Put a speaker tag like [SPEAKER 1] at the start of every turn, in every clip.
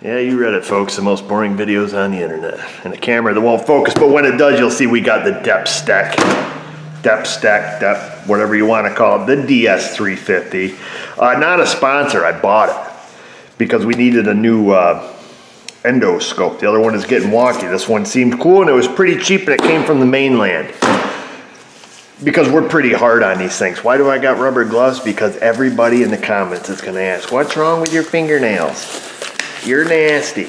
[SPEAKER 1] Yeah, you read it, folks. The most boring videos on the internet. And a camera that won't focus, but when it does, you'll see we got the DEPSTECH, whatever you want to call it, the DS350. Not a sponsor, I bought it because we needed a new endoscope. The other one is getting wonky. This one seemed cool and it was pretty cheap and it came from the mainland. Because we're pretty hard on these things. Why do I got rubber gloves? Because everybody in the comments is gonna ask, what's wrong with your fingernails? You're nasty.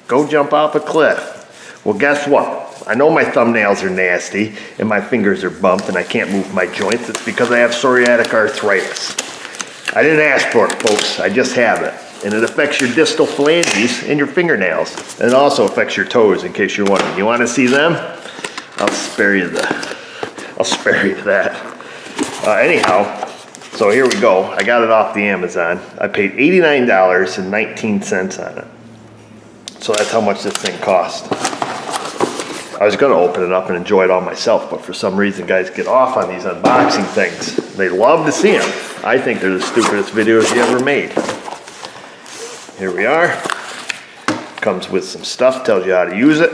[SPEAKER 1] Go jump off a cliff. Well, guess what? I know my thumbnails are nasty and my fingers are bumped and I can't move my joints. It's because I have psoriatic arthritis. I didn't ask for it, folks. I just have it. And it affects your distal phalanges and your fingernails. And it also affects your toes, in case you're wondering. You want to see them? I'll spare you that. Anyhow, so here we go. I got it off the Amazon. I paid $89.19 on it. So that's how much this thing cost. I was gonna open it up and enjoy it all myself, but for some reason guys get off on these unboxing things. They love to see them. I think they're the stupidest videos you ever made. Here we are. Comes with some stuff, tells you how to use it.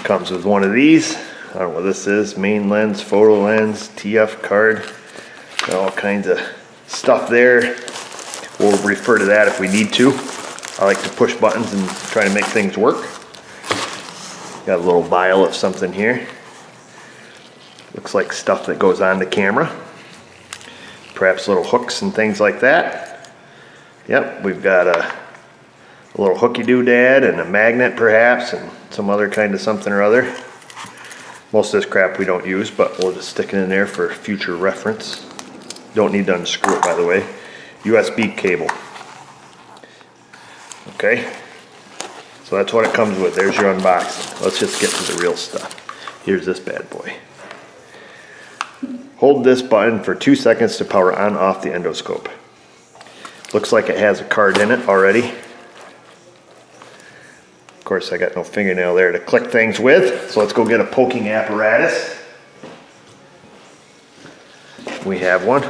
[SPEAKER 1] Comes with one of these. I don't know what this is, main lens, photo lens, TF card. Got all kinds of stuff there. We'll refer to that if we need to. I like to push buttons and try to make things work. Got a little vial of something here. Looks like stuff that goes on the camera. Perhaps little hooks and things like that. Yep, we've got a little hooky doodad and a magnet perhaps and some other kind of something or other. Most of this crap we don't use, but we'll just stick it in there for future reference. Don't need to unscrew it, by the way. USB cable. Okay, so that's what it comes with. There's your unboxing. Let's just get to the real stuff. Here's this bad boy. Hold this button for 2 seconds to power on off the endoscope. Looks like it has a card in it already. Of course, I got no fingernail there to click things with, so let's go get a poking apparatus. We have one.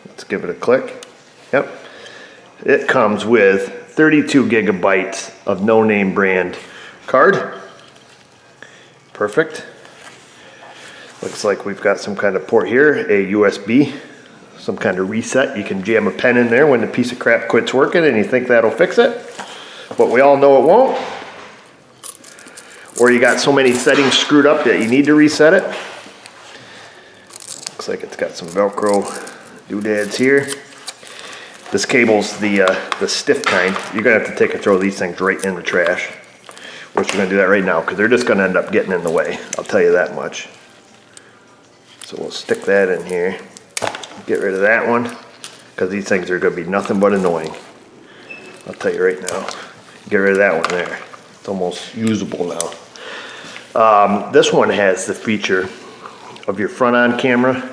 [SPEAKER 1] Let's give it a click. Yep. It comes with 32 gigabytes of no-name brand card. Perfect. Looks like we've got some kind of port here, a USB, some kind of reset. You can jam a pen in there when the piece of crap quits working and you think that'll fix it, but we all know it won't. Or you got so many settings screwed up that you need to reset it. Looks like it's got some Velcro doodads here. This cable's the stiff kind. You're gonna have to take and throw these things right in the trash, which we're gonna do that right now because they're just gonna end up getting in the way. I'll tell you that much. So we'll stick that in here. Get rid of that one because these things are gonna be nothing but annoying. I'll tell you right now. Get rid of that one there. It's almost usable now. This one has the feature of your front-on camera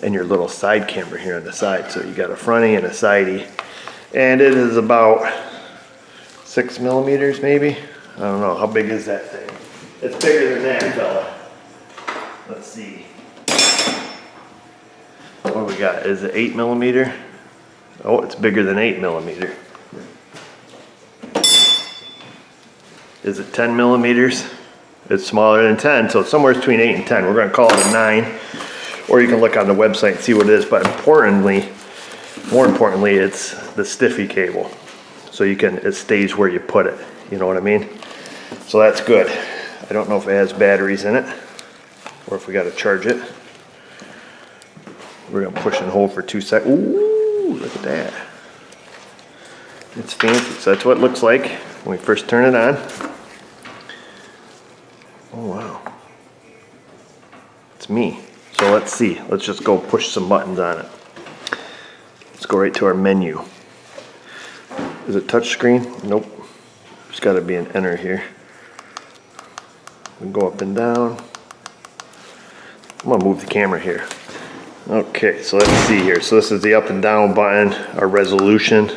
[SPEAKER 1] and your little side camera here on the side. So you got a fronty and a sidey. And it is about 6 millimeters maybe. I don't know, how big is that thing? It's bigger than that, fella. Let's see. What do we got? Is it 8 millimeter? Oh, it's bigger than 8 millimeter. Is it 10 millimeters? It's smaller than 10, so it's somewhere between 8 and 10. We're gonna call it a 9. Or you can look on the website and see what it is, but more importantly, it's the stiffy cable. So it stays where you put it, you know what I mean? So that's good. I don't know if it has batteries in it, or if we gotta charge it. We're gonna push and hold for 2 seconds. Ooh, look at that. It's fancy, so that's what it looks like when we first turn it on. Oh wow, it's me. So let's see, let's just go push some buttons on it. Let's go right to our menu. Is it touch screen? Nope. There's gotta be an enter here. We can go up and down. I'm gonna move the camera here. Okay, so let's see here. So this is the up and down button, our resolution.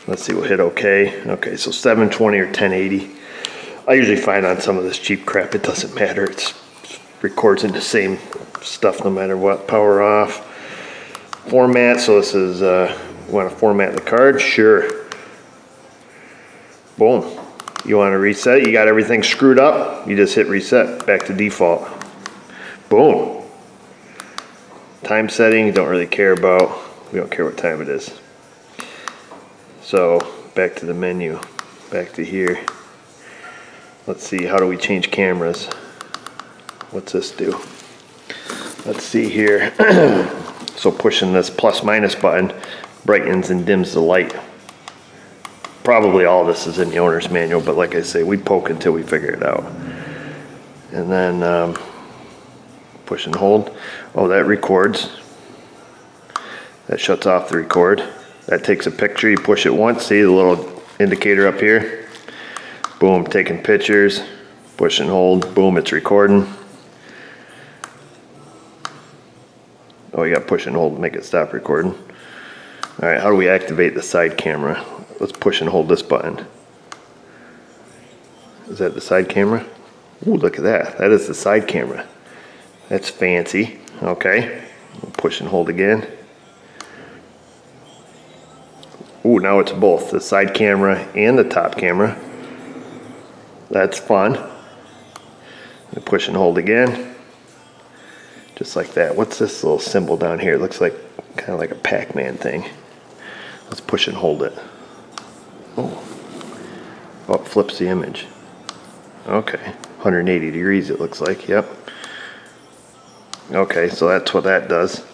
[SPEAKER 1] Let's see, we'll hit okay. Okay, so 720 or 1080. I usually find on some of this cheap crap, it doesn't matter. It records in the same stuff no matter what. Power off. Format, so this is, we want to format the card? Sure. Boom. You want to reset, you got everything screwed up, you just hit reset, back to default. Boom. Time setting, you don't really care about. We don't care what time it is. So, back to the menu, back to here. Let's see, how do we change cameras? What's this do? Let's see here. So pushing this plus minus button brightens and dims the light. Probably all this is in the owner's manual, but like I say, we poke until we figure it out. And then push and hold. Oh, that records. That shuts off the record. That takes a picture. You push it once, see the little indicator up here? Boom, taking pictures. Push and hold. Boom, it's recording. Oh, you got push and hold to make it stop recording. All right, how do we activate the side camera? Let's push and hold this button. Is that the side camera? Ooh, look at that. That is the side camera. That's fancy. Okay, push and hold again. Ooh, now it's both the side camera and the top camera. That's fun. Push and hold again. Just like that. What's this little symbol down here? It looks like kind of like a Pac-Man thing. Let's push and hold it. Oh, it flips the image. Okay, 180 degrees it looks like. Yep. Okay, so that's what that does.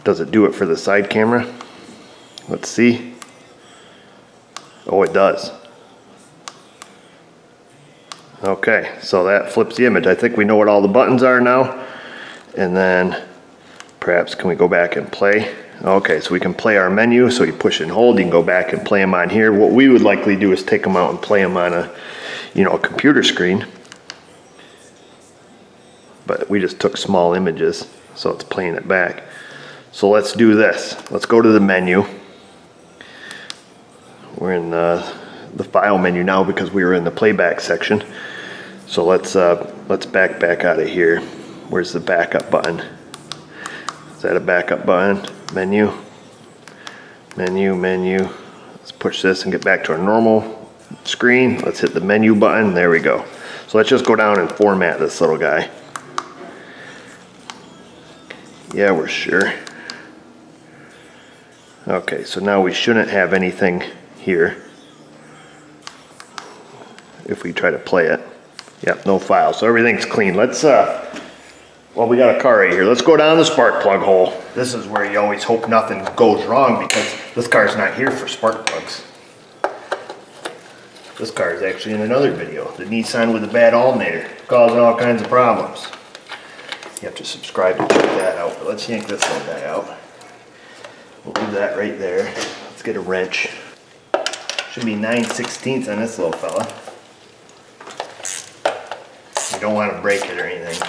[SPEAKER 1] Does it do it for the side camera? Let's see. Oh, it does. Okay, so that flips the image. I think we know what all the buttons are now. And then perhaps can we go back and play? Okay, so we can play our menu. So you push and hold, you can go back and play them on here. What we would likely do is take them out and play them on a, a computer screen. But we just took small images, so it's playing it back. So let's do this. Let's go to the menu. We're in the file menu now because we were in the playback section. So let's back out of here. Where's the backup button? Is that a backup button? Menu, menu, menu. Let's push this and get back to our normal screen. Let's hit the menu button. There we go. So let's just go down and format this little guy. Yeah, we're sure. Okay, so now we shouldn't have anything here if we try to play it. Yep, no file. So everything's clean. Let's well, we got a car right here. Let's go down the spark plug hole. This is where you always hope nothing goes wrong because this car's not here for spark plugs. This car is actually in another video. The Nissan with the bad alternator, causing all kinds of problems. You have to subscribe to check that out. But let's yank this little guy out. We'll do that right there. Let's get a wrench. Should be 9/16 on this little fella. You don't want to break it or anything.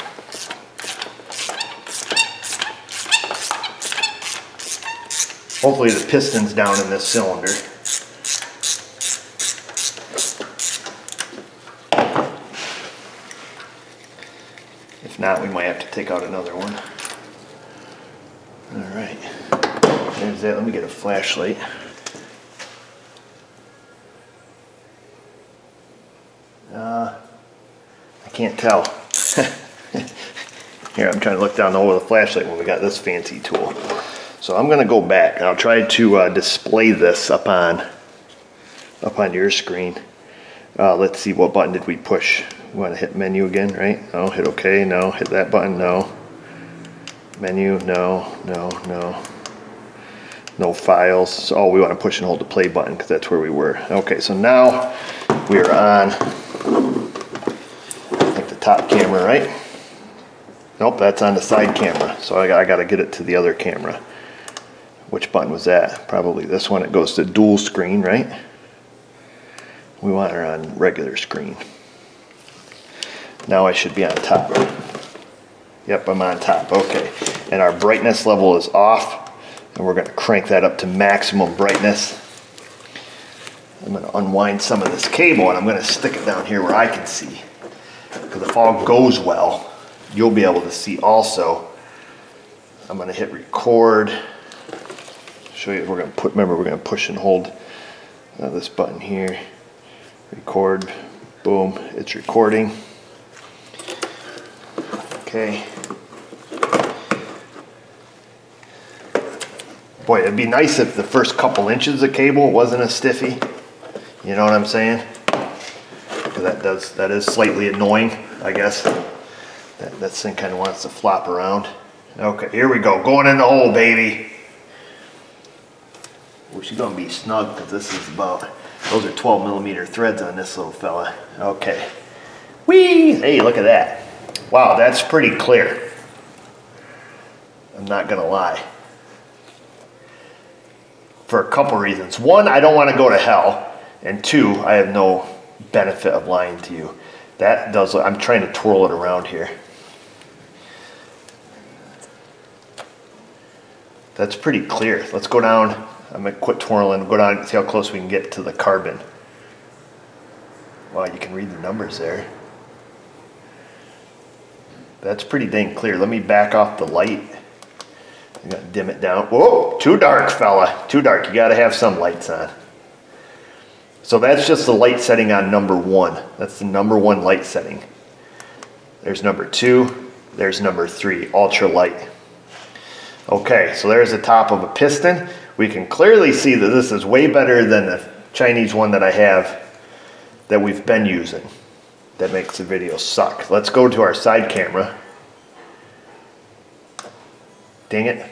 [SPEAKER 1] Hopefully the piston's down in this cylinder. If not, we might have to take out another one. All right, there's that. Let me get a flashlight. I can't tell. Here, I'm trying to look down the hole with a flashlight when we got this fancy tool. So I'm going to go back and I'll try to display this up on your screen. Let's see, what button did we push? We want to hit menu again, right? No, hit OK, no, hit that button, no. Menu, no, no, no. No files. Oh, we want to push and hold the play button because that's where we were. Okay, so now we are on, I think, the top camera, right? Nope, that's on the side camera. So I got to get it to the other camera. Which button was that? Probably this one. It goes to dual screen, right? We want her on regular screen. Now I should be on top. Yep, I'm on top. Okay. And our brightness level is off. And we're going to crank that up to maximum brightness. I'm going to unwind some of this cable and I'm going to stick it down here where I can see. Because if all goes well, you'll be able to see also. I'm going to hit record. Show you, we're going to put, remember, we're going to push and hold this button here. Record, boom, it's recording. Okay. Boy, it'd be nice if the first couple inches of cable wasn't a stiffy. You know what I'm saying? Because that is slightly annoying, I guess. That thing kind of wants to flop around. Okay, here we go. Going in the hole, baby. Oh, she's gonna be snug because this is about, those are 12mm threads on this little fella. Okay. Whee! Hey, look at that. Wow, that's pretty clear. I'm not gonna lie. For a couple reasons. One, I don't want to go to hell. And two, I have no benefit of lying to you. That does, I'm trying to twirl it around here. That's pretty clear. Let's go down. I'm gonna quit twirling, go down and see how close we can get to the carbon. Wow, you can read the numbers there. That's pretty dang clear. Let me back off the light. I'm gonna dim it down. Whoa, too dark, fella. Too dark. You gotta have some lights on. So that's just the light setting on number 1. That's the number 1 light setting. There's number 2. There's number 3, ultra light. Okay, so there's the top of a piston. We can clearly see that this is way better than the Chinese one that I have that we've been using. That makes the video suck. Let's go to our side camera. Dang it.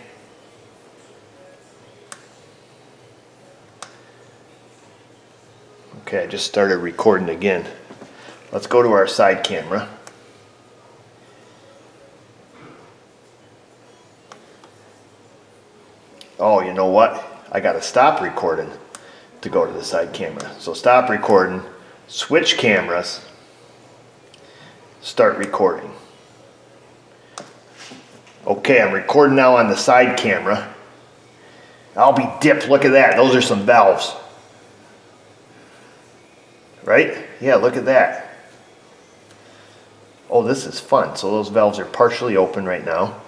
[SPEAKER 1] Okay, I just started recording again. Let's go to our side camera. Oh, you know what? I gotta stop recording to go to the side camera. So stop recording, switch cameras, start recording. Okay, I'm recording now on the side camera. I'll be dipped, look at that. Those are some valves. Right? Yeah, look at that. Oh, this is fun. So those valves are partially open right now.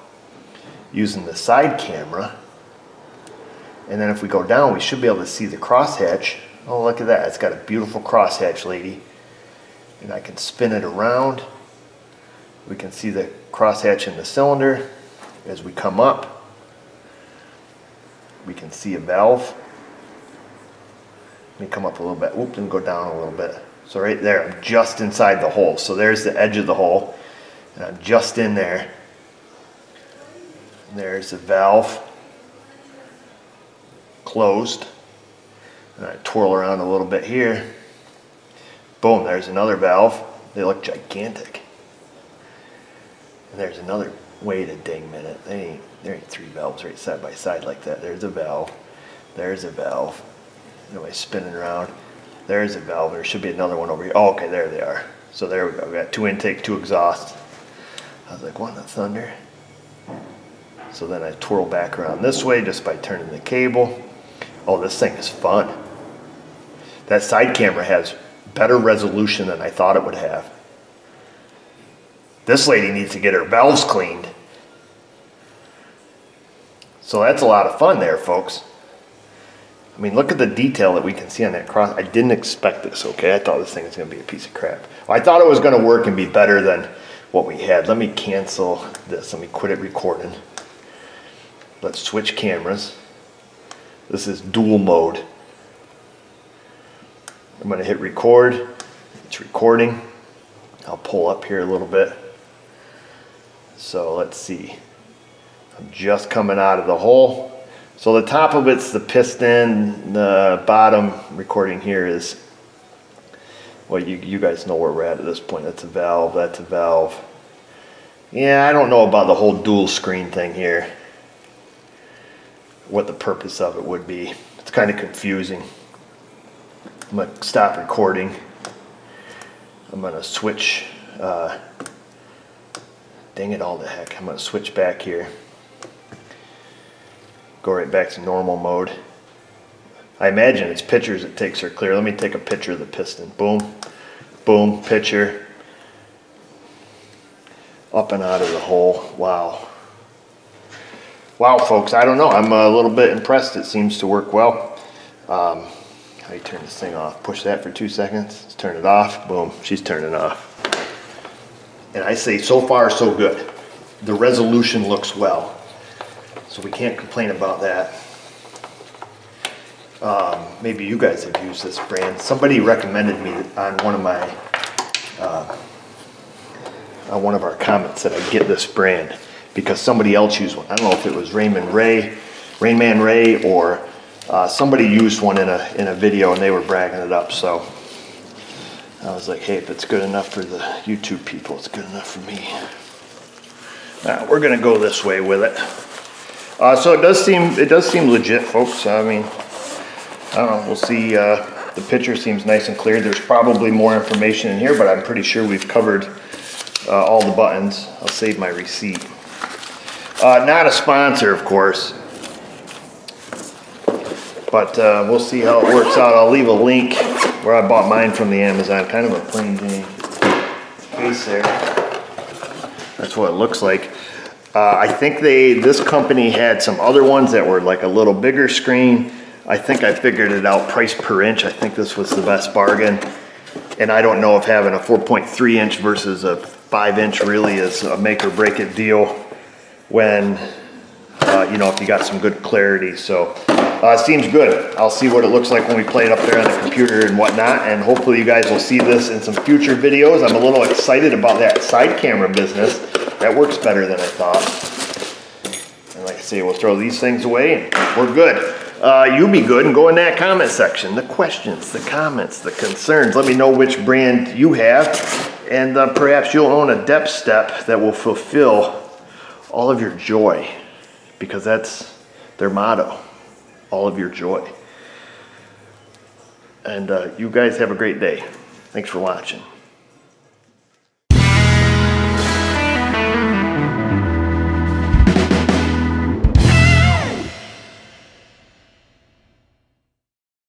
[SPEAKER 1] Using the side camera. And then if we go down, we should be able to see the crosshatch. Oh, look at that. It's got a beautiful crosshatch, lady. And I can spin it around. We can see the crosshatch in the cylinder. As we come up, we can see a valve. Let me come up a little bit. Whoop, and go down a little bit. So right there, I'm just inside the hole. So there's the edge of the hole. And I'm just in there. And there's the valve. Closed. And I twirl around a little bit here. Boom, there's another valve. They look gigantic. And there's another, wait a dang minute. There ain't 3 valves right side by side like that. There's a valve. There's a valve. Anyway, spinning around. There's a valve. There should be another one over here. Oh, okay, there they are. So there we go. We got 2 intake, 2 exhaust. I was like, what in the thunder? So then I twirl back around this way just by turning the cable. Oh, this thing is fun. That side camera has better resolution than I thought it would have. This lady needs to get her valves cleaned. So that's a lot of fun there, folks. I mean, look at the detail that we can see on that cross. I didn't expect this, okay? I thought this thing was going to be a piece of crap. Well, I thought it was going to work and be better than what we had. Let me cancel this. Let me quit it recording. Let's switch cameras. This is dual mode. I'm going to hit record. It's recording. I'll pull up here a little bit. So let's see. I'm just coming out of the hole. So the top of it's the piston. The bottom recording here is, well, you guys know where we're at this point. That's a valve. That's a valve. Yeah, I don't know about the whole dual screen thing here. What the purpose of it would be. It's kind of confusing. I'm going to stop recording. I'm going to switch. Dang it all to heck. I'm going to switch back here. Go right back to normal mode. I imagine it's pictures it takes are clear. Let me take a picture of the piston. Boom. Boom. Picture. Up and out of the hole. Wow. Wow, folks, I don't know. I'm a little bit impressed. It seems to work well. I How you turn this thing off? Push that for 2 seconds. Let's turn it off. Boom, she's turning off. And I say so far so good. The resolution looks well, so we can't complain about that. Maybe you guys have used this brand. Somebody recommended me on one of my on one of our comments that I get this brand because somebody else used one. I don't know if it was Rain Man Ray, or somebody used one in a video and they were bragging it up. So I was like, hey, if it's good enough for the YouTube people, it's good enough for me. Now we're gonna go this way with it. So it does seem legit, folks. I mean, I don't know. We'll see. The picture seems nice and clear. There's probably more information in here, but I'm pretty sure we've covered all the buttons. I'll save my receipt. Not a sponsor, of course, but we'll see how it works out. I'll leave a link where I bought mine from the Amazon. Kind of a plain Jane case there. That's what it looks like. I think this company had some other ones that were like a little bigger screen. I think I figured it out price per inch. I think this was the best bargain. And I don't know if having a 4.3 inch versus a 5 inch really is a make or break it deal when, you know, if you got some good clarity. So it seems good. I'll see what it looks like when we play it up there on the computer and whatnot. And hopefully you guys will see this in some future videos. I'm a little excited about that side camera business. That works better than I thought. And like I say, we'll throw these things away and we're good. You be good and go in that comment section. The questions, the comments, the concerns. Let me know which brand you have. And perhaps you'll own a DEPSTECH that will fulfill all of your joy. Because that's their motto. All of your joy. And you guys have a great day. Thanks for watching.